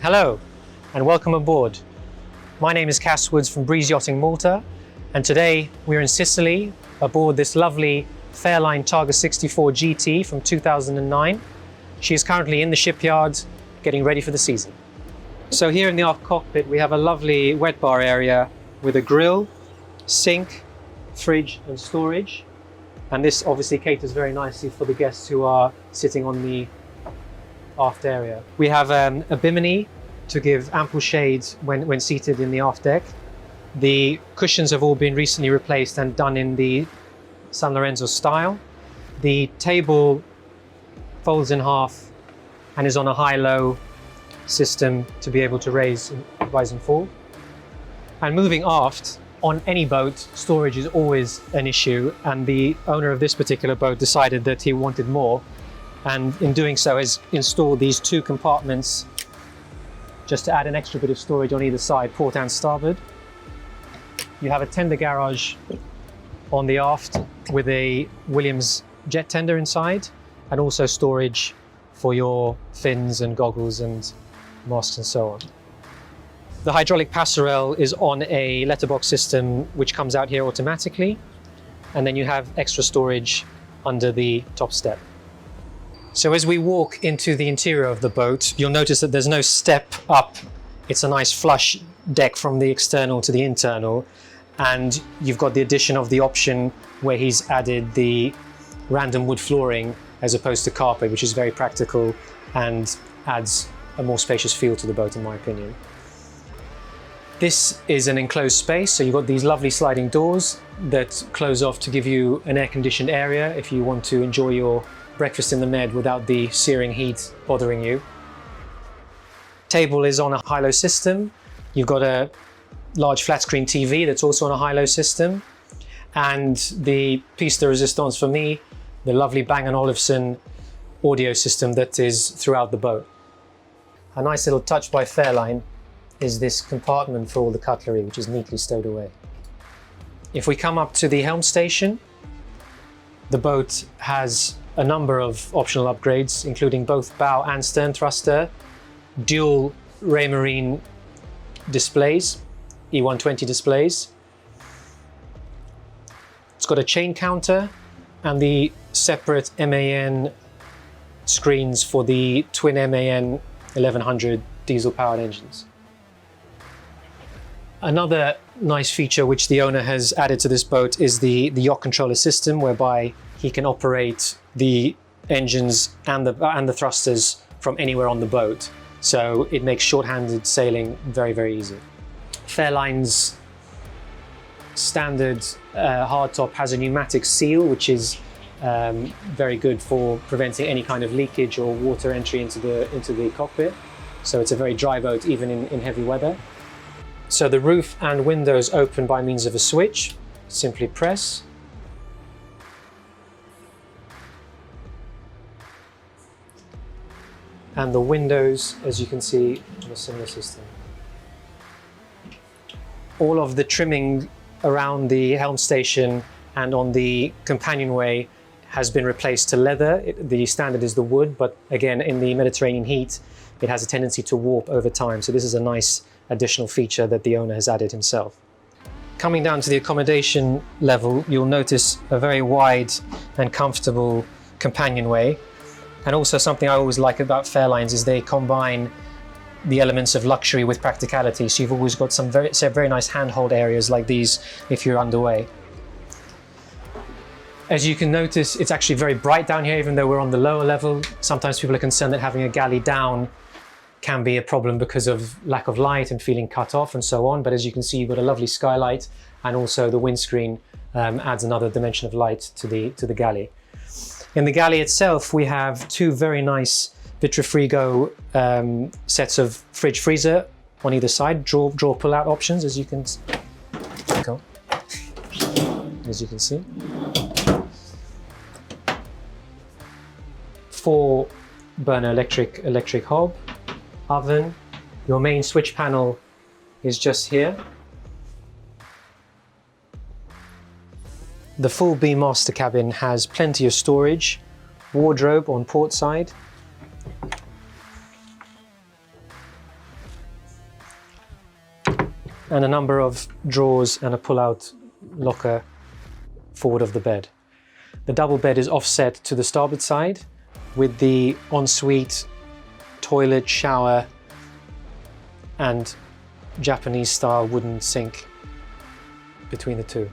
Hello and welcome aboard. My name is Cass Woods from breezeYachting Malta, and today we're in Sicily aboard this lovely Fairline Targa 64 GT from 2009. She is currently in the shipyard getting ready for the season. So here in the aft cockpit we have a lovely wet bar area with a grill, sink, fridge and storage, and this obviously caters very nicely for the guests who are sitting on the aft area. We have a bimini to give ample shade when seated in the aft deck. The cushions have all been recently replaced and done in the San Lorenzo style. The table folds in half and is on a high-low system to be able to rise and fall. And moving aft, on any boat, storage is always an issue, and the owner of this particular boat decided that he wanted more, and in doing so has installed these two compartments just to add an extra bit of storage on either side, port and starboard. You have a Tendergarage on the aft with a Williams jet tender inside, and also storage for your fins and goggles and masks and so on. The hydraulic passerelle is on a letterbox system which comes out here automatically, and then you have extra storage under the top step. So as we walk into the interior of the boat, you'll notice that there's no step up. It's a nice flush deck from the external to the internal, and you've got the addition of the option where he's added the random wood flooring as opposed to carpet, which is very practical and adds a more spacious feel to the boat, in my opinion. This is an enclosed space, so you've got these lovely sliding doors that close off to give you an air-conditioned area if you want to enjoy your breakfast in the med without the searing heat bothering you. Table is on a high-low system. You've got a large flat-screen TV that's also on a high-low system, and the piece de resistance for me, the lovely Bang & Olufsen audio system that is throughout the boat. A nice little touch by Fairline is this compartment for all the cutlery, which is neatly stowed away. If we come up to the Helm Station, the boat has a number of optional upgrades, including both bow and stern thruster, dual Raymarine displays, E120 displays. It's got a chain counter and the separate MAN screens for the twin MAN 1100 diesel-powered engines. Another nice feature which the owner has added to this boat is the yacht controller system, whereby he can operate the engines and the thrusters from anywhere on the boat. So it makes short-handed sailing very, very easy. Fairline's standard hardtop has a pneumatic seal, which is very good for preventing any kind of leakage or water entry into the cockpit. So it's a very dry boat even in heavy weather. So the roof and windows open by means of a switch. Simply press. And the windows, as you can see, on a similar system. All of the trimming around the Helm Station and on the companionway has been replaced to leather. The standard is the wood, but again, in the Mediterranean heat, it has a tendency to warp over time. So this is a nice additional feature that the owner has added himself. Coming down to the accommodation level, you'll notice a very wide and comfortable companionway. And also something I always like about Fairlines is they combine the elements of luxury with practicality. So you've always got some very nice handhold areas like these if you're underway. As you can notice, it's actually very bright down here, even though we're on the lower level. Sometimes people are concerned that having a galley down can be a problem because of lack of light and feeling cut off and so on. But as you can see, you've got a lovely skylight, and also the windscreen adds another dimension of light to the galley. In the galley itself, we have two very nice Vitrifrigo sets of fridge freezer on either side, draw pull-out options, as you can see. 4-burner electric hob, oven. Your main switch panel is just here. The full beam master cabin has plenty of storage, wardrobe on port side, and a number of drawers and a pull-out locker forward of the bed. The double bed is offset to the starboard side with the ensuite toilet, shower and Japanese style wooden sink between the two.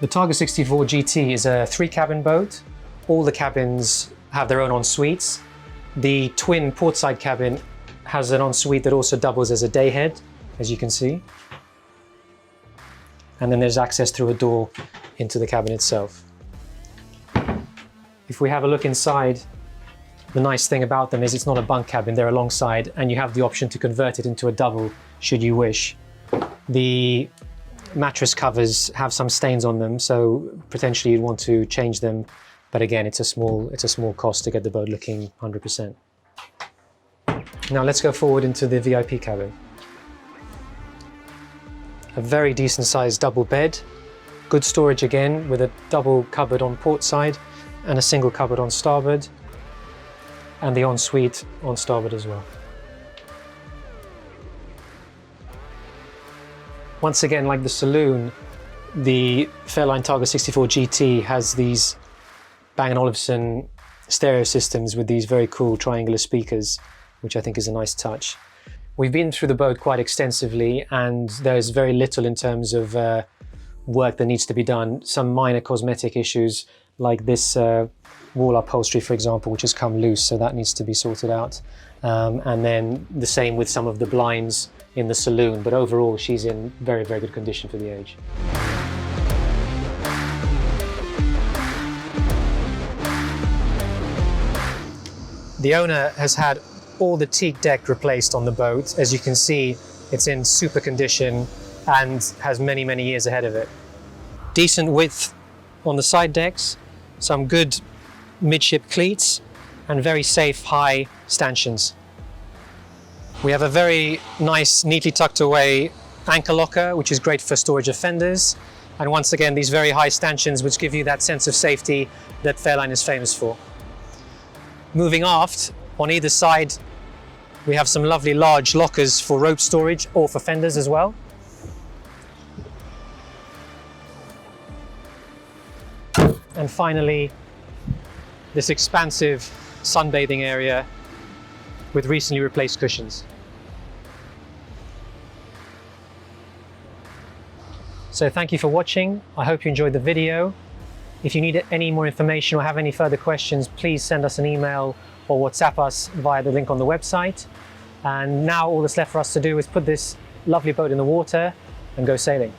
The Targa 64 GT is a 3-cabin boat. All the cabins have their own en-suites. The twin portside cabin has an ensuite that also doubles as a dayhead, as you can see. And then there's access through a door into the cabin itself. If we have a look inside, the nice thing about them is it's not a bunk cabin, they're alongside, and you have the option to convert it into a double should you wish. The mattress covers have some stains on them, so potentially you'd want to change them, but again, it's a small cost to get the boat looking 100%. Now let's go forward into the VIP cabin. A very decent sized double bed, good storage again with a double cupboard on port side and a single cupboard on starboard, and the ensuite on starboard as well. Once again, like the saloon, the Fairline Targa 64 GT has these Bang & Olufsen stereo systems with these very cool triangular speakers, which I think is a nice touch. We've been through the boat quite extensively and there's very little in terms of work that needs to be done. Some minor cosmetic issues like this wall upholstery, for example, which has come loose, so that needs to be sorted out. And then the same with some of the blinds in the saloon, but overall she's in very, very good condition for the age. The owner has had all the teak deck replaced on the boat. As you can see, it's in super condition and has many, many years ahead of it. Decent width on the side decks, some good midship cleats, and very safe high stanchions. We have a very nice, neatly tucked away anchor locker, which is great for storage of fenders. And once again, these very high stanchions, which give you that sense of safety that Fairline is famous for. Moving aft, on either side, we have some lovely large lockers for rope storage or for fenders as well. And finally, this expansive sunbathing area with recently replaced cushions. So thank you for watching. I hope you enjoyed the video. If you need any more information or have any further questions, please send us an email or WhatsApp us via the link on the website. And now all that's left for us to do is put this lovely boat in the water and go sailing.